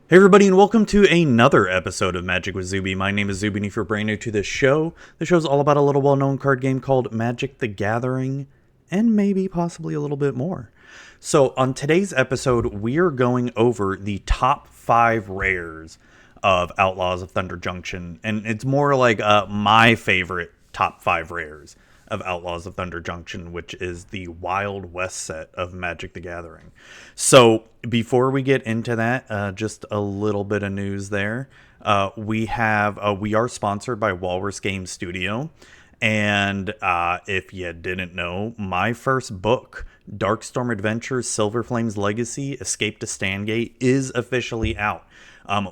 Hey everybody, and welcome to another episode of Magic with Zuby. My name is Zuby, and if you're brand new to this show, the show's all about a little well-known card game called Magic the Gathering, and maybe possibly a little bit more. So on today's episode, we are going over the top 5 rares of Outlaws of Thunder Junction, and it's more like my favorite top 5 rares of Outlaws of Thunder Junction, which is the Wild West set of Magic the Gathering. So before we get into that, just a little bit of news there. We are sponsored by Walrus Game Studio, and if you didn't know, my first book, Darkstorm Adventures: Silver Flame's Legacy: Escape to Stangate, is officially out.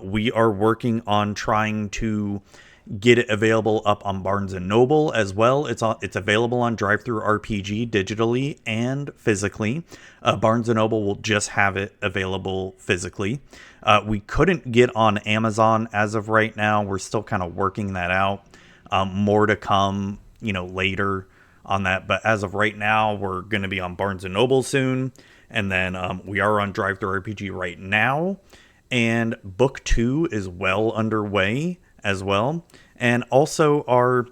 We are working on trying to get it available up on Barnes & Noble as well. It's available on DriveThru RPG digitally and physically. Barnes & Noble will just have it available physically. We couldn't get on Amazon as of right now. We're still kind of working that out. More to come, later on that. But as of right now, we're going to be on Barnes & Noble soon. And then we are on DriveThru RPG right now. And book 2 is well underway as well. And also our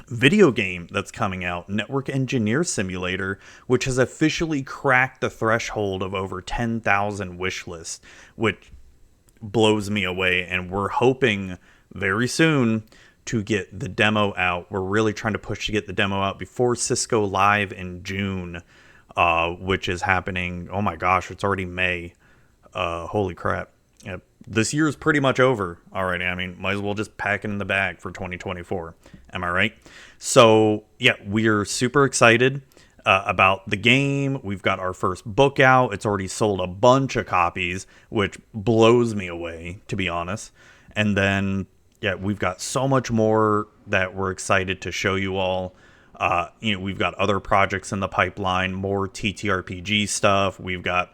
video game that's coming out, Network Engineer Simulator, which has officially cracked the threshold of over 10,000 wish lists, which blows me away. And we're hoping very soon to get the demo out. We're really trying to push to get the demo out before Cisco Live in June, which is happening. Oh my gosh, it's already May. Holy crap. Yeah, this year is pretty much over already. I mean, might as well just pack it in the bag for 2024. Am I right? So, yeah, we're super excited about the game. We've got our first book out. It's already sold a bunch of copies, which blows me away, to be honest. And then, yeah, we've got so much more that we're excited to show you all. We've got other projects in the pipeline, more TTRPG stuff. We've got,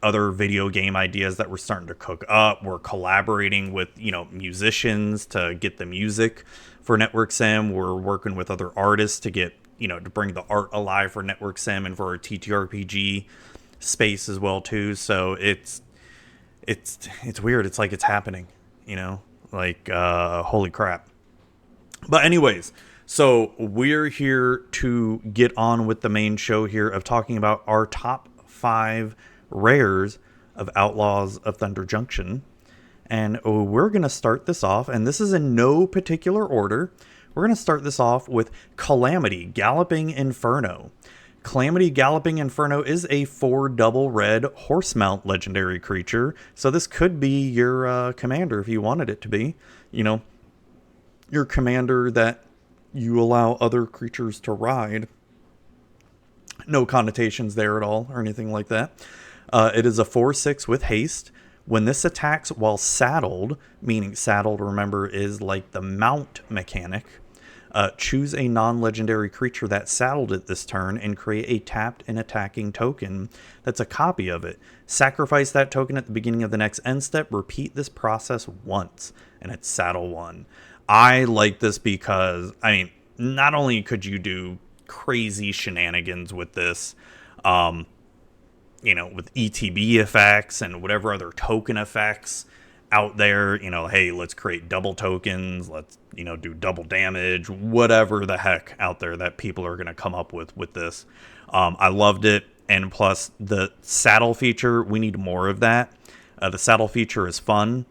other video game ideas that we're starting to cook up. We're collaborating with, musicians to get the music for Network Sim. We're working with other artists to get, to bring the art alive for Network Sim and for our TTRPG space as well too. So it's weird. It's like it's happening, holy crap. But anyways, so we're here to get on with the main show here of talking about our top 5 rares of Outlaws of Thunder Junction. And we're going to start this off, and this is in no particular order. We're going to start this off with Calamity Galloping Inferno. Calamity Galloping Inferno is a 4 double red horse mount legendary creature. So this could be your commander if you wanted it to be. Your commander that you allow other creatures to ride. No connotations there at all or anything like that. It is a 4/6 with haste. When this attacks while saddled, meaning saddled, remember, is like the mount mechanic, choose a non-legendary creature that's saddled at this turn and create a tapped and attacking token that's a copy of it. Sacrifice that token at the beginning of the next end step. Repeat this process once, and it's saddle 1. I like this because, not only could you do crazy shenanigans with this, with ETB effects and whatever other token effects out there, hey, let's create double tokens, let's, do double damage, whatever the heck out there that people are going to come up with this. I loved it. And plus the saddle feature, we need more of that. The saddle feature is fun.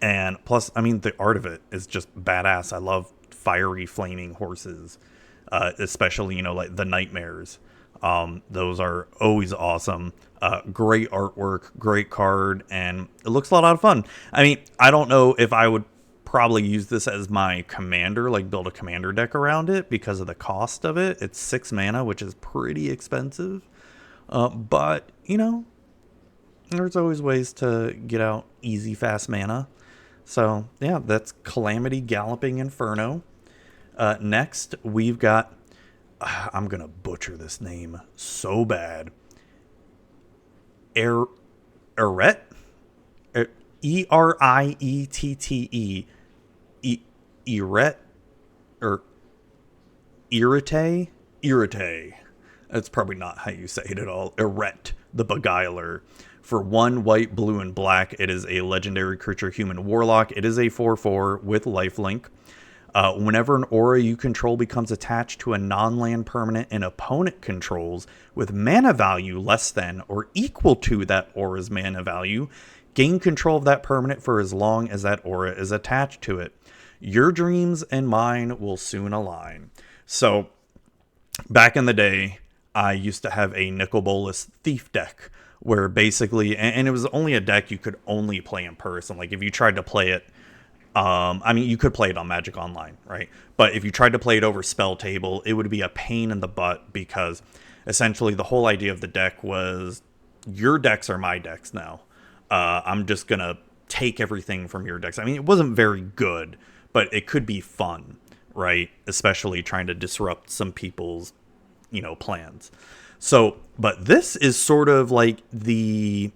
And plus, the art of it is just badass. I love fiery flaming horses, especially, like the nightmares. Those are always awesome. Great artwork, great card, and it looks a lot of fun. I don't know if I would probably use this as my commander, like build a commander deck around it because of the cost of it. It's 6 mana, which is pretty expensive. But, there's always ways to get out easy, fast mana. So, yeah, that's Calamity Galloping Inferno. Next, we've got... I'm going to butcher this name so bad. Eret? Eriette? Eret? Or Irrite? That's probably not how you say it at all. Eret, the Beguiler. For 1 white, blue, and black, it is a legendary creature human warlock. It is a 4/4 with lifelink. Whenever an aura you control becomes attached to a non-land permanent an opponent controls with mana value less than or equal to that aura's mana value, gain control of that permanent for as long as that aura is attached to it. Your dreams and mine will soon align. So, back in the day, I used to have a Nicol Bolas Thief deck, where basically, and it was only a deck you could only play in person. Like, if you tried to play it, I mean, you could play it on Magic Online, right? But if you tried to play it over Spell Table, it would be a pain in the butt, because essentially the whole idea of the deck was, your decks are my decks now. I'm just going to take everything from your decks. I mean, it wasn't very good, but it could be fun, right? Especially trying to disrupt some people's, plans. So, but this is sort of like the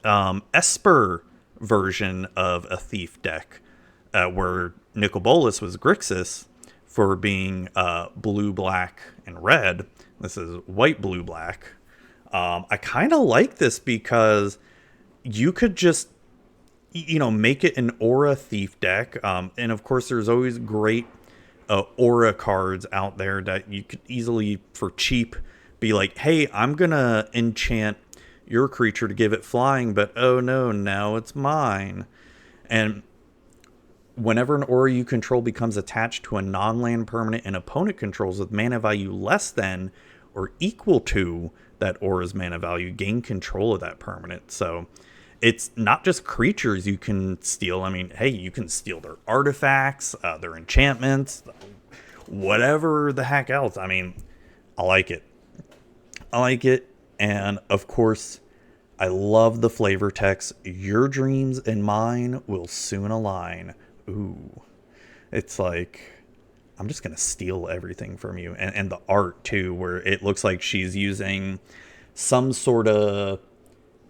Esper version of a Thief deck, where Nicol Bolas was Grixis for being blue, black, and red. This is white, blue, black. I kind of like this because you could just, make it an aura Thief deck. And of course, there's always great aura cards out there that you could easily, for cheap, be like, hey, I'm going to enchant your creature to give it flying, but oh no, now it's mine. And whenever an aura you control becomes attached to a non-land permanent an opponent controls with mana value less than or equal to that aura's mana value, gain control of that permanent. So it's not just creatures you can steal. I mean, hey, you can steal their artifacts, their enchantments, whatever the heck else. I mean, I like it. And of course, I love the flavor text. Your dreams and mine will soon align. Ooh, it's like, I'm just going to steal everything from you. And the art too, where it looks like she's using some sort of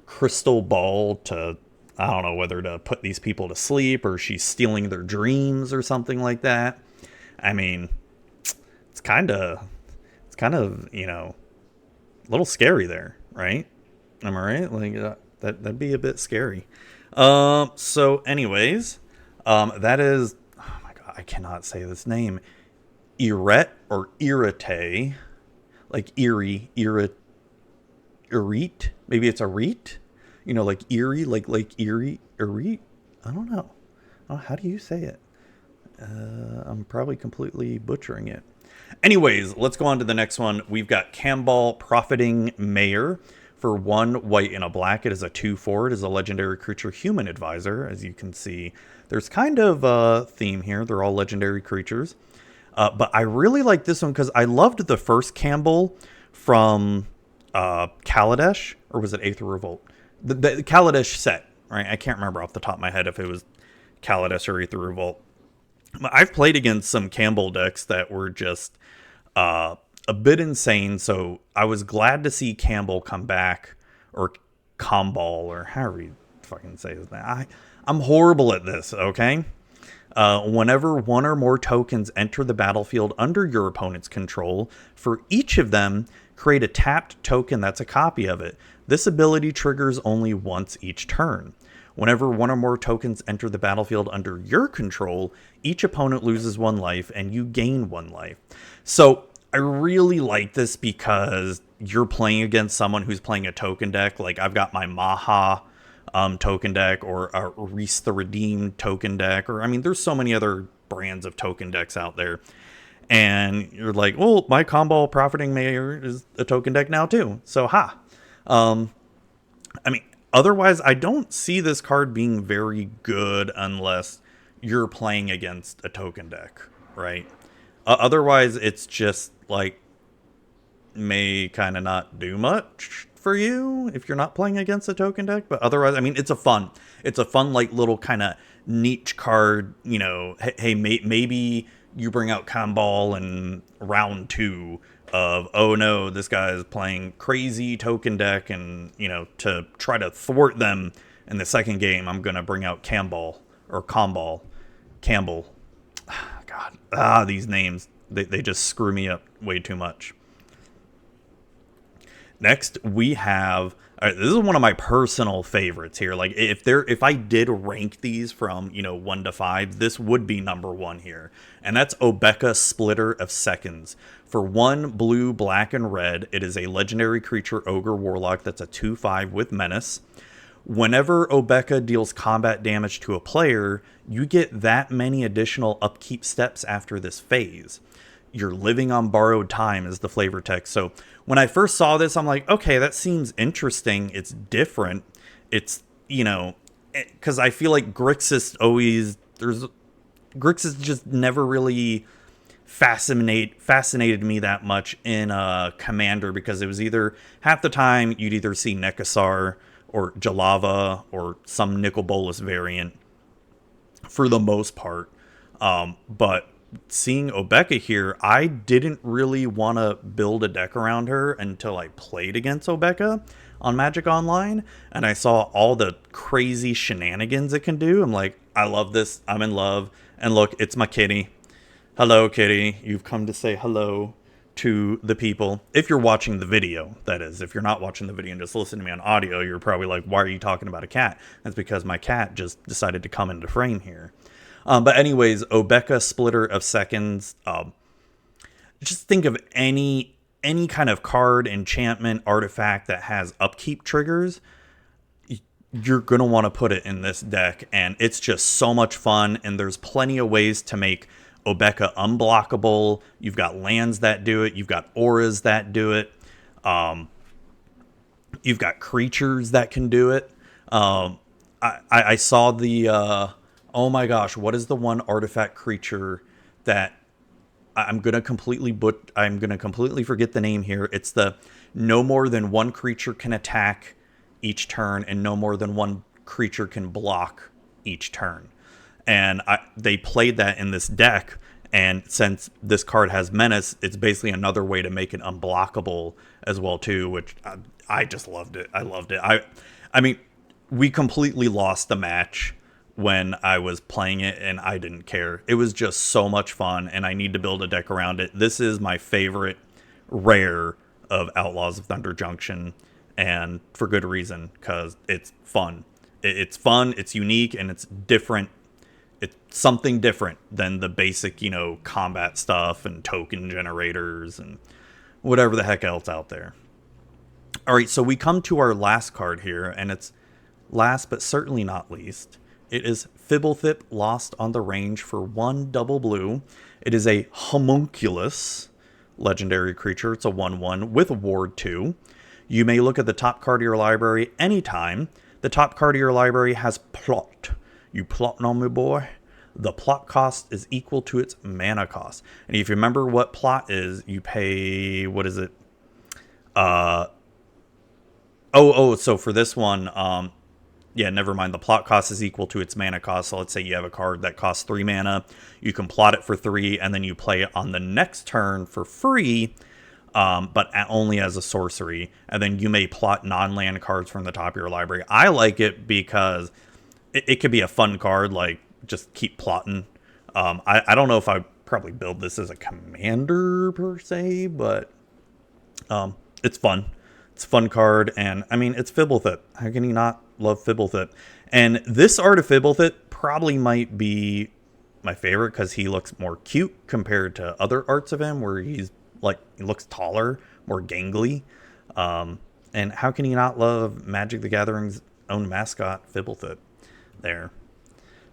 crystal ball to, I don't know whether to put these people to sleep or she's stealing their dreams or something like that. I mean, it's kind of, a little scary there, right? Am I right? Like that'd be a bit scary. So anyways, that is, oh my God, I cannot say this name. Irette or Irite, like Erie, Irite, maybe it's a reet, like Erie, like Erie, Irite. I don't know. Oh, how do you say it? I'm probably completely butchering it. Anyways, let's go on to the next one. We've got Camball Profiting Mayor. For 1 white and a black, it is a 2/4. It is a legendary creature human advisor. As you can see, there's kind of a theme here. They're all legendary creatures. But I really like this one because I loved the first Camball from Kaladesh, or was it Aether Revolt? The Kaladesh set, right? I can't remember off the top of my head if it was Kaladesh or Aether Revolt. I've played against some Camball decks that were just a bit insane, so I was glad to see Camball come back, or Comball, or however you fucking say his name. I'm horrible at this, okay? Whenever one or more tokens enter the battlefield under your opponent's control, for each of them, create a tapped token that's a copy of it. This ability triggers only once each turn. Whenever one or more tokens enter the battlefield under your control, each opponent loses 1 life and you gain 1 life. So I really like this because you're playing against someone who's playing a token deck. Like I've got my Maha token deck, or a Reese the Redeemed token deck, or I mean, there's so many other brands of token decks out there. And you're like, well, my Camball Profiting Mayor is a token deck now too. So I mean, otherwise, I don't see this card being very good unless you're playing against a token deck, right? Otherwise, it's just like, may kind of not do much for you if you're not playing against a token deck. But otherwise, I mean, it's a fun like little kind of niche card. Hey, maybe you bring out Camball in round 2 of, oh no, this guy is playing crazy token deck, and to try to thwart them in the second game, I'm gonna bring out Camball or Campbell. God, these names, they just screw me up way too much. Next, we have All right, this is one of my personal favorites here. Like if I did rank these from 1 to 5, this would be number 1 here, and that's Obeka Splitter of Seconds. For 1 blue, black, and red, it is a legendary creature ogre warlock that's a 2/5 with menace. Whenever Obeka deals combat damage to a player, you get that many additional upkeep steps after this phase. You're living on borrowed time is the flavor text. So when I first saw this, I'm like, okay, that seems interesting. It's different. It's, because I feel like Grixis just never really fascinated me that much in Commander, because it was either half the time you'd either see Nekasar or Jalava or some Nicol Bolas variant for the most part. But seeing Obeka here, I didn't really want to build a deck around her until I played against Obeka on Magic Online, and I saw all the crazy shenanigans it can do. I'm like, I love this. I'm in love. And look, it's my kitty. Hello, kitty. You've come to say hello to the people. If you're watching the video, that is. If you're not watching the video and just listening to me on audio, you're probably like, why are you talking about a cat? That's because my cat just decided to come into frame here. But anyways, Obeka Splitter of Seconds. Just think of any kind of card, enchantment, artifact that has upkeep triggers. You're going to want to put it in this deck, and it's just so much fun, and there's plenty of ways to make Obeka unblockable. You've got lands that do it. You've got auras that do it. You've got creatures that can do it. I saw the... oh my gosh, what is the one artifact creature that I'm going to completely forget the name here. It's the no more than 1 creature can attack each turn and no more than 1 creature can block each turn. And they played that in this deck, and since this card has menace, it's basically another way to make it unblockable as well too, which I just loved it. I loved it. I mean, we completely lost the match when I was playing it, and I didn't care. It was just so much fun, and I need to build a deck around it. This is my favorite rare of Outlaws of Thunder Junction, and for good reason, because it's fun. It's fun, it's unique, and it's different. It's something different than the basic, combat stuff and token generators and whatever the heck else out there. All right, so we come to our last card here, and it's last but certainly not least. It is Fibblethip, Lost on the Range for 1 double blue. It is a homunculus legendary creature. It's a 1/1 with Ward 2. You may look at the top card of your library anytime. The top card of your library has plot. You plotting on me, boy? The plot cost is equal to its mana cost. And if you remember what plot is, you pay, what is it? So for this one, yeah, never mind. The plot cost is equal to its mana cost. So let's say you have a card that costs 3 mana. You can plot it for 3, and then you play it on the next turn for free, but only as a sorcery. And then you may plot non-land cards from the top of your library. I like it because it could be a fun card, like just keep plotting. I don't know if I'd probably build this as a commander per se, but it's fun. It's a fun card, and I mean, it's Fibblethip. How can you not love Fibblethip? And this art of Fibblethip probably might be my favorite because he looks more cute compared to other arts of him, where he's like, he looks taller, more gangly. And how can you not love Magic the Gathering's own mascot, Fibblethip, there?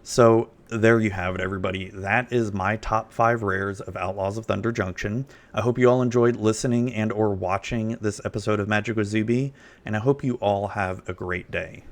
So there you have it, everybody. That is my top 5 rares of Outlaws of Thunder Junction. I hope you all enjoyed listening and or watching this episode of Magic with Zuby, and I hope you all have a great day.